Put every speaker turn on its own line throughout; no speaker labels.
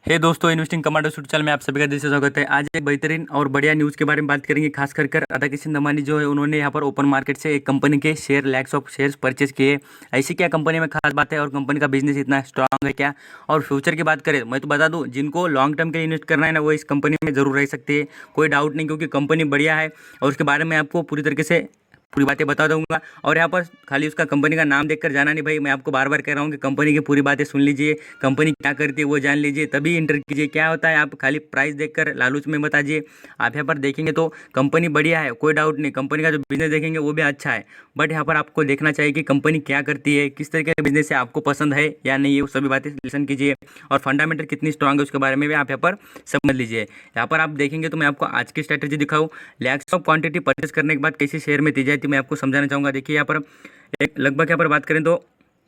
हे दोस्तों, investing commando YouTube channel में आप सभी का दिल से स्वागत है। आज एक बेहतरीन और बढ़िया न्यूज़ के बारे में बात करेंगे। खास कर राधा किशन दमानी जो है उन्होंने यहाँ पर ओपन मार्केट से एक कंपनी के share lakhs of shares purchase किए। ऐसी क्या कंपनी में खास बात है और कंपनी का बिजनेस इतना स्ट्रांग है क्या? और फ्यूचर की बात करें, मैं तो बता दूं, जिनको लॉन्ग टर्म के लिए इन्वेस्ट करना है ना, वो इस कंपनी में जरूर रह सकते हैं। कोई डाउट नहीं, क्योंकि कंपनी बढ़िया है और उसके बारे में आपको पूरी तरीके से पूरी बातें बता दूंगा। और यहाँ पर खाली उसका कंपनी का नाम देखकर जाना नहीं भाई, मैं आपको बार बार कह रहा हूँ कि कंपनी की पूरी बातें सुन लीजिए, कंपनी क्या करती है वो जान लीजिए, तभी इंटर कीजिए। क्या होता है, आप खाली प्राइस देखकर लालच में बता दीजिए। आप यहाँ पर देखेंगे तो कंपनी बढ़िया है, कोई डाउट नहीं, कंपनी का जो बिजनेस देखेंगे वो भी अच्छा है। बट यहाँ पर आपको देखना चाहिए कि कंपनी क्या करती है, किस तरीके का बिजनेस है, आपको पसंद है या नहीं है, वो सभी बातें लिसन कीजिए। और फंडामेंटल कितनी स्ट्रांग है उसके बारे में भी आप यहाँ पर समझ लीजिए। यहाँ पर आप देखेंगे तो मैं आपको आज की स्ट्रैटेजी दिखाऊँ। लैक्स ऑफ क्वांटिटी परचेस करने के बाद कैसे शेयर में दी जाती है, मैं आपको समझाना चाहूँगा। देखिए यहाँ पर एक लगभग यहाँ पर बात करें तो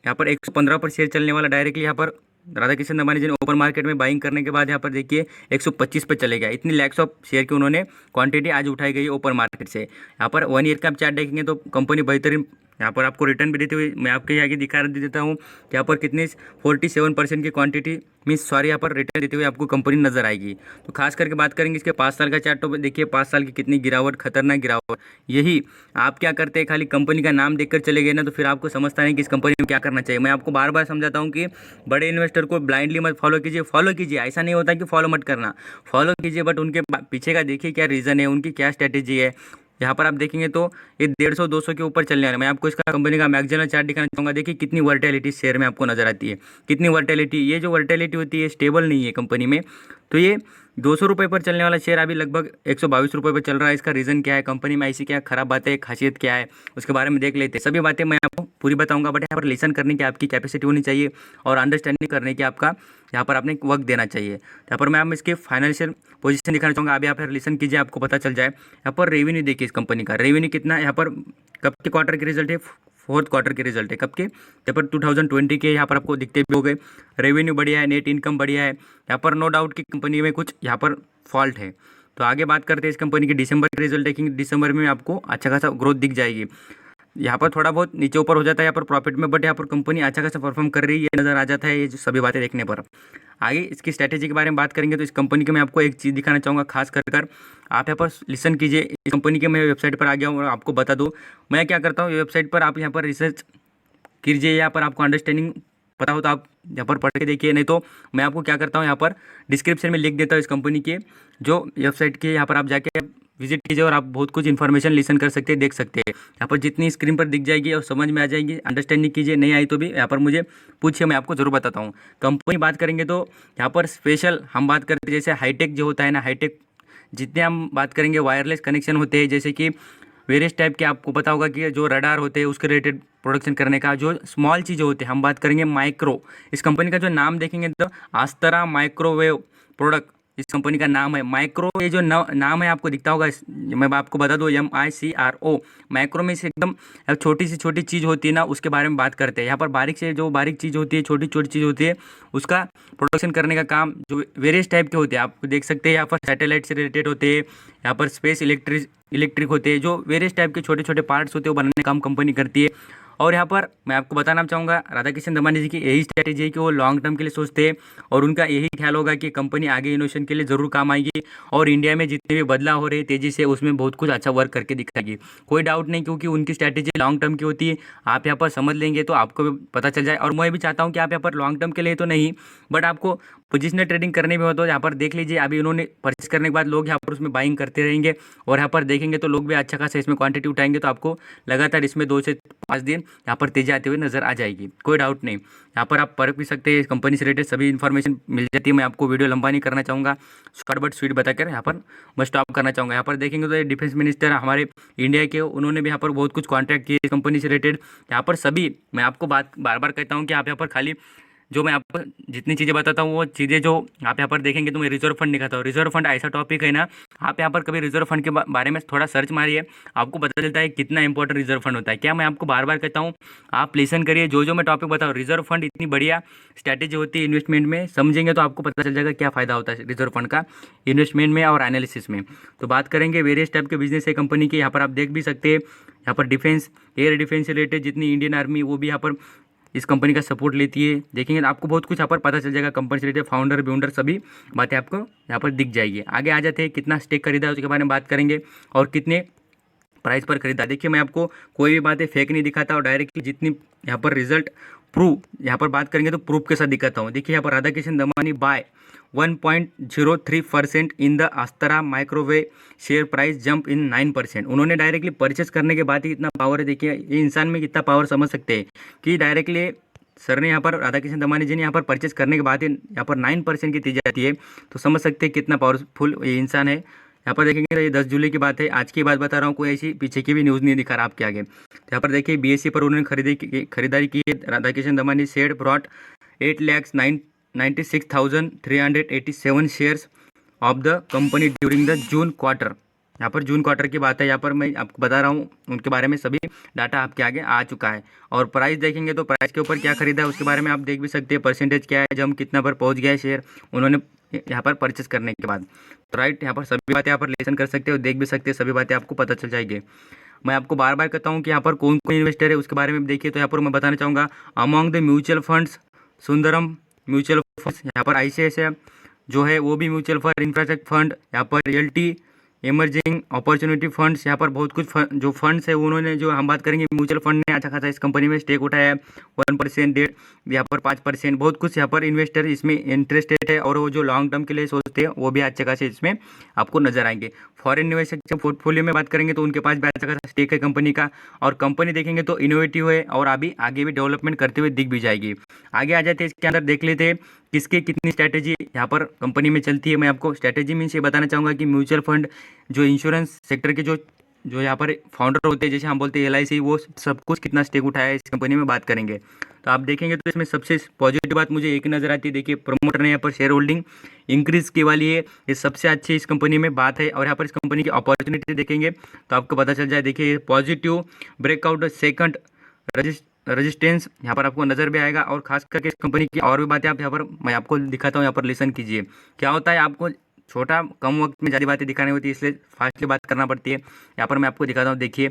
यहाँ पर 115 पर शेयर चलने वाला डायरेक्टली यहाँ पर राधा किशन दमानी जी ने ओपन मार्केट में बाइंग करने के बाद यहाँ पर देखिए 125 पे चले गया। इतनी लैक्स ऑफ शेयर की उन्होंने क्वांटिटी आज उठाई गई ओपन मार्केट से। यहाँ पर 1 ईयर का आप चार्ट देखेंगे तो कंपनी बेहतरीन यहाँ पर आपको रिटर्न भी देते हुए मैं आपके आगे दिखा देता हूँ। यहाँ पर कितनी 47% की क्वांटिटी मीन्स सॉरी यहाँ पर रिटर्न देते हुए आपको कंपनी नजर आएगी। तो खास करके बात करेंगे इसके 5 साल का चार्ट, तो देखिए 5 साल की कितनी गिरावट, खतरनाक गिरावट। यही आप क्या करते हैं, खाली कंपनी का नाम देखकर चले गए ना, तो फिर आपको समझता नहीं कि इस कंपनी में क्या करना चाहिए। मैं आपको बार बार समझाता हूँ कि बड़े इन्वेस्टर को ब्लाइंडली मत फॉलो कीजिए। ऐसा नहीं होता कि फॉलो मत करना, फॉलो कीजिए, बट उनके पीछे का देखिए क्या रीज़न है, उनकी क्या स्ट्रैटेजी है। यहाँ पर आप देखेंगे तो ये 150-200 के ऊपर चलने वाला है। मैं आपको इसका कंपनी का मैक्सिमम चार्ट दिखाना चाहूँगा। देखिए कितनी वर्टेलिटी शेयर में आपको नजर आती है, कितनी वर्टेलिटी। ये जो वर्टेलिटी होती है स्टेबल नहीं है कंपनी में। तो ये 200 रुपये पर चलने वाला शेयर अभी लगभग 122 रुपये पर चल रहा है। इसका रीज़न क्या है, कंपनी में ऐसी क्या खराब बात है, खासियत क्या है, उसके बारे में देख लेते हैं। सभी बातें मैं आपको पूरी बताऊंगा, बट यहाँ पर लिसन करने की आपकी कैपेसिटी होनी चाहिए और अंडरस्टैंडिंग करने की आपका यहाँ पर आपने वक्त देना चाहिए। यहाँ पर मैं आप इसके फाइनेंशियल पोजीशन दिखाना चाहूँगा। अभी आप फिर लिसन कीजिए, आपको पता चल जाए। यहाँ पर रेवेन्यू देखिए, इस कंपनी का रेवेन्यू कितना है। यहाँ पर कब के क्वार्टर के रिजल्ट है, फोर्थ क्वार्टर के रिजल्ट है। कब के, यहाँ पर 2020 के यहाँ पर आपको दिखते भी हो गए। रेवेन्यू बढ़िया है, नेट इनकम बढ़िया है। यहाँ पर नो डाउट कि कंपनी में कुछ यहाँ पर फॉल्ट है। तो आगे बात करते हैं इस कंपनी के दिसंबर के रिजल्ट देखेंगे। दिसंबर में आपको अच्छा खासा ग्रोथ दिख जाएगी। यहाँ पर थोड़ा बहुत नीचे ऊपर हो जाता है यहाँ पर प्रॉफिट में, बट यहाँ पर कंपनी अच्छा खासा परफॉर्म कर रही है, ये नज़र आ जाता है ये जो सभी बातें देखने पर। आगे इसकी स्ट्रैटेजी के बारे में बात करेंगे तो इस कंपनी के मैं आपको एक चीज़ दिखाना चाहूँगा। खास कर आप यहाँ पर लिसन कीजिए। इस कंपनी के मैं वेबसाइट पर आ गया हूँ और आपको बता दूँ मैं क्या करता हूँ। वेबसाइट पर आप यहाँ पर रिसर्च कीजिए, यहाँ पर आपको अंडरस्टैंडिंग पता हो तो आप यहाँ पर पढ़ के देखिए, नहीं तो मैं आपको क्या करता हूँ यहाँ पर डिस्क्रिप्शन में लिख देता हूँ इस कंपनी के जो वेबसाइट के। यहाँ पर आप जाके विजिट कीजिए और आप बहुत कुछ इन्फॉर्मेशन लिसन कर सकते हैं, देख सकते हैं। यहाँ पर जितनी स्क्रीन पर दिख जाएगी और समझ में आ जाएगी, अंडरस्टैंडिंग कीजिए। नहीं आई तो भी यहाँ पर मुझे पूछिए, मैं आपको जरूर बताता हूँ। कंपनी बात करेंगे तो यहाँ पर स्पेशल हम बात करते हैं जैसे हाईटेक जो होता है ना, हाईटेक जितने हम बात करेंगे वायरलेस कनेक्शन होते हैं, जैसे कि वेरियस टाइप के आपको पता होगा कि जो रडार होते हैं उसके रिलेटेड प्रोडक्शन करने का जो स्मॉल चीज़ें होती हैं, हम बात करेंगे माइक्रो। इस कंपनी का जो नाम देखेंगे तो आस्तरा माइक्रोवेव प्रोडक्ट इस कंपनी का नाम है। माइक्रो ये जो नाम है आपको दिखता होगा, मैं आपको बता दूँ MICRO। माइक्रो में से एकदम छोटी से छोटी चीज़ होती है ना, उसके बारे में बात करते हैं। यहाँ पर बारीक से जो बारीक चीज़ होती है, छोटी छोटी चीज़ होती है, उसका प्रोडक्शन करने का काम जो वेरियस टाइप के होते हैं आप देख सकते हैं। यहाँ पर सैटेलाइट से रिलेटेड होते हैं, यहाँ पर स्पेस इलेक्ट्रिक होते हैं, जो वेरियस टाइप के छोटे छोटे पार्ट्स होते हैं वो बनाने का काम कंपनी करती है। और यहाँ पर मैं आपको बताना चाहूँगा राधा किशन दमानी जी की यही स्ट्रैटेजी है कि वो लॉन्ग टर्म के लिए सोचते हैं और उनका यही ख्याल होगा कि कंपनी आगे इनोवेशन के लिए ज़रूर काम आएगी और इंडिया में जितने भी बदलाव हो रहे हैं तेज़ी से, उसमें बहुत कुछ अच्छा वर्क करके दिखाएगी। कोई डाउट नहीं, क्योंकि उनकी स्ट्रैटेजी लॉन्ग टर्म की होती है। आप यहाँ पर समझ लेंगे तो आपको भी पता चल जाए। और मैं भी चाहता हूँ कि आप यहाँ पर लॉन्ग टर्म के लिए तो नहीं, बट आपको पोजिशनल ट्रेडिंग करने में हो तो यहाँ पर देख लीजिए। अभी उन्होंने परचेस करने के बाद लोग यहाँ पर उसमें बाइंग करते रहेंगे और यहाँ पर देखेंगे तो लोग भी अच्छा खासा इसमें क्वांटिटी उठाएंगे, तो आपको लगातार इसमें 2 से 5 दिन यहाँ पर तेजी आते हुए नजर आ जाएगी। कोई डाउट नहीं, यहाँ पर आप परख भी सकते हैं। इस कंपनी से रिलेटेड सभी इन्फॉर्मेशन मिल जाती है। मैं आपको वीडियो लंबा नहीं करना चाहूँगा, शॉर्ट बट स्वीट बताकर यहाँ पर मैं स्टॉप करना चाहूँगा। यहाँ पर देखेंगे तो डिफेंस मिनिस्टर हमारे इंडिया के, उन्होंने भी यहाँ पर बहुत कुछ कॉन्ट्रैक्ट किए इस कंपनी से रिलेटेड। यहाँ पर सभी मैं आपको बात बार बार कहता हूँ कि आप यहाँ पर खाली जो मैं आपको जितनी चीज़ें बताता हूँ वो चीज़ें जो आप यहाँ पर देखेंगे तो मैं रिजर्व फंड दिखाता हूँ। रिजर्व फंड ऐसा टॉपिक है ना, आप यहाँ पर कभी रिजर्व फंड के बारे में थोड़ा सर्च मारिए, आपको पता चलता है कितना इंपॉर्टेंट रिजर्व फंड होता है। क्या मैं आपको बार बार कहता हूँ, आप लिसन करिए जो जो मैं टॉपिक बताऊँ। रिजर्व फंड इतनी बढ़िया स्ट्रैटेजी होती है इन्वेस्टमेंट में, समझेंगे तो आपको पता चल जाएगा क्या फ़ायदा होता है रिजर्व फंड का इन्वेस्टमेंट में और एनालिसिस में। तो बात करेंगे वेरियस टाइप के बिजनेस है कंपनी के। यहाँ पर आप देख भी सकते हैं, यहाँ पर डिफेंस, एयर डिफेंस से रिलेटेड जितनी इंडियन आर्मी वो भी यहाँ पर इस कंपनी का सपोर्ट लेती है, देखेंगे तो आपको बहुत कुछ यहाँ पर पता चल जाएगा। कंपनी से रिलेटेड फाउंडर ब्यूंडर सभी बातें आपको यहाँ पर दिख जाएगी। आगे आ जाते हैं, कितना स्टेक खरीदा है उसके बारे में बात करेंगे और कितने प्राइस पर खरीदा। देखिए मैं आपको कोई भी बातें फेक नहीं दिखाता और डायरेक्टली जितनी यहाँ पर रिजल्ट प्रूफ यहाँ पर बात करेंगे तो प्रूफ के साथ दिखाता हूँ। देखिए यहाँ पर Radha Kishan Damani buy 1.03% in the Aastha microwave share price jump in 9%। उन्होंने डायरेक्टली परचेस करने के बाद ही इतना पावर है। देखिए ये इंसान में कितना पावर समझ सकते हैं कि डायरेक्टली सर ने यहाँ पर राधा किशन दमानी जी ने यहाँ पर परचेस करने के बाद ही यहाँ पर 9% की तेजी आती है, तो समझ सकते हैं कितना पावरफुल ये इंसान है। यहाँ पर देखेंगे तो ये 10 जुलाई की बात है, आज की बात बता रहा हूँ, कोई ऐसी पीछे की भी न्यूज़ नहीं दिखा रहा आपके आगे। तो यहाँ पर देखिए बीएससी पर उन्होंने खरीदारी की है। Radha Kishan Damani share brought 8,96,387 shares of the company during the June quarter. यहाँ पर जून क्वार्टर की बात है, यहाँ पर मैं आपको बता रहा हूँ, उनके बारे में सभी डाटा आपके आगे आ चुका है। और प्राइस देखेंगे तो प्राइस के ऊपर क्या खरीदा है उसके बारे में आप देख भी सकते हैं, परसेंटेज क्या है, जब कितना पर पहुँच गया है शेयर उन्होंने यहाँ पर परचेस करने के बाद। तो राइट, यहाँ पर सभी बातें यहाँ पर लेसन कर सकते हो, देख भी सकते हैं, सभी बातें आपको पता चल जाएगी। मैं आपको बार बार कहता हूँ कि यहाँ पर कौन कौन इन्वेस्टर है उसके बारे में देखिए। तो यहाँ पर मैं बताना चाहूँगा, among the mutual funds Sundaram mutual funds, यहाँ पर आईसीआईसीआई जो है वो भी म्यूचुअल फंड, इंफ्रास्ट्रक्चर फंड, यहाँ पर रियल्टी इमर्जिंग अपॉर्चुनिटी फंड्स, यहाँ पर बहुत कुछ जो फंड्स है उन्होंने, जो हम बात करेंगे म्यूचुअल फंड ने अच्छा खासा इस कंपनी में स्टेक उठाया है, 1%, 1.5, यहाँ पर 5%, बहुत कुछ यहाँ पर इन्वेस्टर इसमें इंटरेस्टेड है और वो जो लॉन्ग टर्म के लिए सोचते हैं वो भी अच्छे खासे इसमें आपको नजर आएंगे। फॉरेन निवेशक जब पोर्टफोलियो में बात करेंगे तो उनके पास भी अच्छा खासा स्टेक है कंपनी का, और कंपनी देखेंगे तो इनोवेटिव है और अभी आगे भी डेवलपमेंट करते हुए दिख भी जाएगी। आगे आ जाते हैं, इसके अंदर देख लेते हैं किसके कितनी स्ट्रैटेजी यहाँ पर कंपनी में चलती है। मैं आपको स्ट्रैटेजी मीन्स ये बताना चाहूँगा कि म्यूचुअल फंड जो इंश्योरेंस सेक्टर के जो यहाँ पर फाउंडर होते हैं, जैसे हम बोलते हैं LIC, वो सब कुछ कितना स्टेक उठाया है इस कंपनी में बात करेंगे। तो आप देखेंगे तो इसमें सबसे पॉजिटिव बात मुझे एक नज़र आती है। देखिए प्रमोटर ने यहाँ पर शेयर होल्डिंग इंक्रीज की वाली है, ये सबसे अच्छी इस कंपनी में बात है। और यहाँ पर इस कंपनी की अपॉर्चुनिटी देखेंगे तो आपको पता चल जाए। देखिए पॉजिटिव ब्रेकआउट सेकंड रेजिस्टेंस यहाँ पर आपको नजर भी आएगा। और खास करके इस कंपनी की और भी बातें आप यहाँ पर मैं आपको दिखाता हूँ, यहाँ पर लिसन कीजिए। क्या होता है, आपको छोटा कम वक्त में ज़्यादा बातें दिखानी होती है, इसलिए फास्टली बात करना पड़ती है। यहाँ पर मैं आपको दिखाता हूँ, देखिए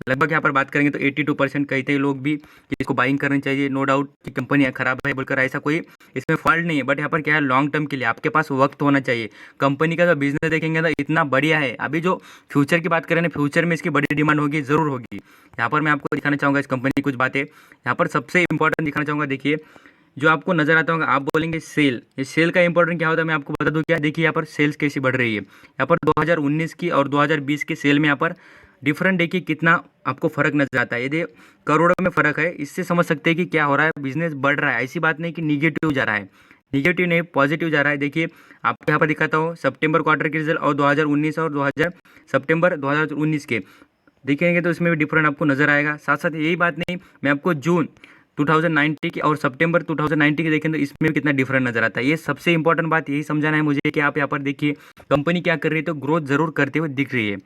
लगभग यहाँ पर बात करेंगे तो 82% कहते हैं लोग भी कि इसको बाइंग करनी चाहिए। नो डाउट कि कंपनी खराब है बोलकर ऐसा कोई इसमें फॉल्ट नहीं है, बट यहाँ पर क्या है, लॉन्ग टर्म के लिए आपके पास वक्त होना चाहिए। कंपनी का जो बिजनेस देखेंगे तो इतना बढ़िया है, अभी जो फ्यूचर की बात करें ना, फ्यूचर में इसकी बड़ी डिमांड होगी, ज़रूर होगी। यहाँ पर मैं आपको दिखाना चाहूँगा इस कंपनी की कुछ बातें। यहाँ पर सबसे इंपॉर्टेंट दिखाना चाहूँगा, देखिए जो आपको नजर आता होगा, आप बोलेंगे सेल, ये सेल का इंपॉर्टेंट क्या होता है मैं आपको बता दूं क्या। देखिए यहाँ पर सेल्स कैसी बढ़ रही है, यहाँ पर 2019 की और 2020 के सेल में यहाँ पर डिफरेंट देखिए कितना आपको फर्क नजर आता है। यदि करोड़ों में फर्क है, इससे समझ सकते हैं कि क्या हो रहा है, बिजनेस बढ़ रहा है। ऐसी बात नहीं कि निगेटिव जा रहा है, निगेटिव नहीं पॉजिटिव जा रहा है। देखिए आपको यहाँ पर दिखाता हूँ सितंबर क्वार्टर के रिजल्ट और 2019 और 2000 सितंबर 2019 के देखेंगे तो इसमें भी डिफरेंट आपको नजर आएगा। साथ साथ यही बात नहीं, मैं आपको जून 2019 की और सितंबर 2019 की देखें तो इसमें भी कितना डिफरेंट नजर आता है। ये सबसे इंपॉर्टेंट बात यही समझाना है मुझे कि आप यहाँ पर देखिए कंपनी क्या कर रही है, तो ग्रोथ जरूर करते हुए दिख रही है।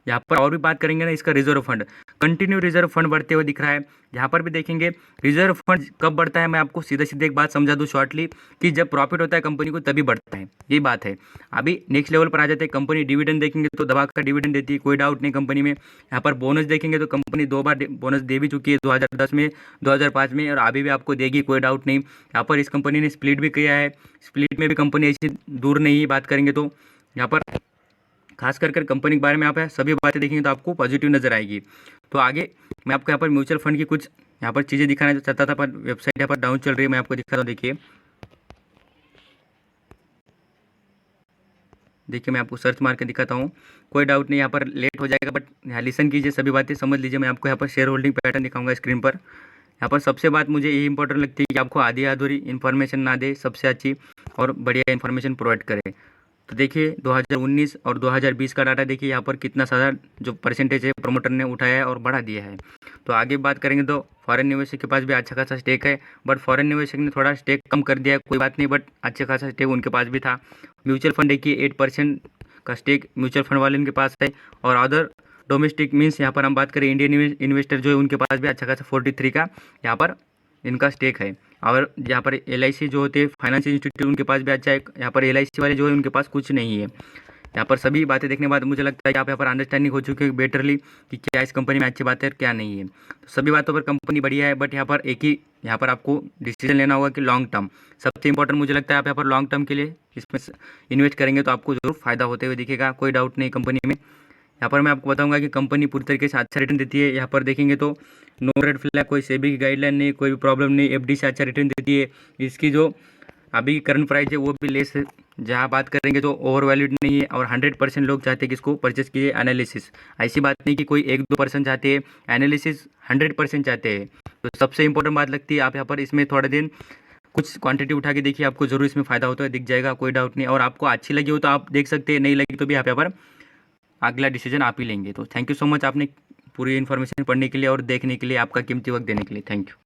यहाँ पर और भी बात करेंगे ना, इसका reserve fund continue reserve fund बढ़ते हुए दिख रहा है। यहाँ पर भी देखेंगे रिजर्व फंड कब बढ़ता है, मैं आपको सीधे सीधे एक बात समझा दूँ शॉर्टली, कि जब प्रॉफिट होता है कंपनी को तभी बढ़ता है, ये बात है। अभी नेक्स्ट लेवल पर आ जाते हैं, कंपनी डिविडेंड देखेंगे तो दबा कर डिविडेंड देती है, कोई डाउट नहीं कंपनी में। यहाँ पर बोनस देखेंगे तो कंपनी 2 बार बोनस दे भी चुकी है, 2010 में, 2005 में, और अभी भी आपको देगी, कोई डाउट नहीं। यहाँ पर इस कंपनी ने स्प्लिट भी किया है, स्प्लिट में भी कंपनी ऐसी दूर नहीं है बात करेंगे तो। यहाँ पर खास कर कंपनी के बारे में आप सभी बातें देखेंगे तो आपको पॉजिटिव नजर आएगी। तो आगे मैं आपको यहाँ पर म्यूचुअल फंड की कुछ यहाँ पर चीज़ें दिखाना चाहता था, पर वेबसाइट यहाँ पर डाउन चल रही है, मैं आपको दिखाता हूँ। देखिए मैं आपको सर्च मार के दिखाता हूँ, कोई डाउट नहीं, यहाँ पर लेट हो जाएगा, बट यहाँ लिसन कीजिए, सभी बातें समझ लीजिए। मैं आपको यहाँ पर शेयर होल्डिंग पैटर्न दिखाऊंगा स्क्रीन पर। यहाँ पर सबसे बात मुझे यही इंपॉर्टेंट लगती है कि आपको आधी अधूरी इन्फॉर्मेशन ना दे, सबसे अच्छी और बढ़िया इन्फॉर्मेशन प्रोवाइड करे। तो देखिए 2019 और 2020 का डाटा देखिए, यहाँ पर कितना सारा जो परसेंटेज है प्रमोटर ने उठाया है और बढ़ा दिया है। तो आगे बात करेंगे तो फॉरेन निवेशक के पास भी अच्छा खासा स्टेक है, बट फॉरेन निवेशक ने थोड़ा स्टेक कम कर दिया है, कोई बात नहीं, बट अच्छा खासा स्टेक उनके पास भी था। म्यूचुअल फंड देखिए 8% का स्टेक म्यूचुअल फंड वाले उनके पास है, और अदर डोमेस्टिक मीन्स यहाँ पर हम बात करें इंडियन इन्वेस्टर जो है उनके पास भी अच्छा खासा 43 का यहाँ पर इनका स्टेक है। और यहाँ पर LIC जो होते हैं फाइनेंशियल इंस्टीट्यूट, उनके पास भी अच्छा है। यहाँ पर LIC वाले जो है उनके पास कुछ नहीं है। यहाँ पर सभी बातें देखने के बाद मुझे लगता है कि आप यहाँ पर अंडरस्टैंडिंग हो चुकी है बेटरली कि क्या इस कंपनी में अच्छी बात है और क्या नहीं है। तो सभी बातों पर कंपनी बढ़िया है, बट यहाँ पर एक ही यहाँ पर आपको डिसीजन लेना होगा कि लॉन्ग टर्म सबसे इंपॉर्टेंट मुझे लगता है। आप यहाँ पर लॉन्ग टर्म के लिए इसमें इन्वेस्ट करेंगे तो आपको जरूर फायदा होते हुए दिखेगा, कोई डाउट नहीं कंपनी में। यहाँ पर मैं आपको बताऊंगा कि कंपनी पूरी तरीके से अच्छा रिटर्न देती है। यहाँ पर देखेंगे तो नो रेड फ्लैग, कोई सेबी की गाइडलाइन नहीं, कोई भी प्रॉब्लम नहीं, एफडी से अच्छा रिटर्न देती है। इसकी जो अभी करंट प्राइस है वो भी लेस है। जहाँ बात करेंगे तो ओवर वैल्यूड नहीं है और 100% लोग चाहते हैं कि इसको परचेस कीजिए। एनालिसिस ऐसी बात नहीं कि कोई 1-2% चाहते हैं, एनालिसिस 100% चाहते हैं। तो सबसे इंपॉर्टेंट बात लगती है आप यहाँ पर इसमें थोड़े दिन कुछ क्वांटिटी उठा के देखिए, आपको जरूर इसमें फ़ायदा होता है दिख जाएगा, कोई डाउट नहीं। और आपको अच्छी लगी हो तो आप देख सकते हैं, नहीं लगी तो भी आप यहाँ पर अगला डिसीजन आप ही लेंगे। तो थैंक यू सो मच आपने पूरी इन्फॉर्मेशन पढ़ने के लिए और देखने के लिए, आपका कीमती वक्त देने के लिए। Thank you.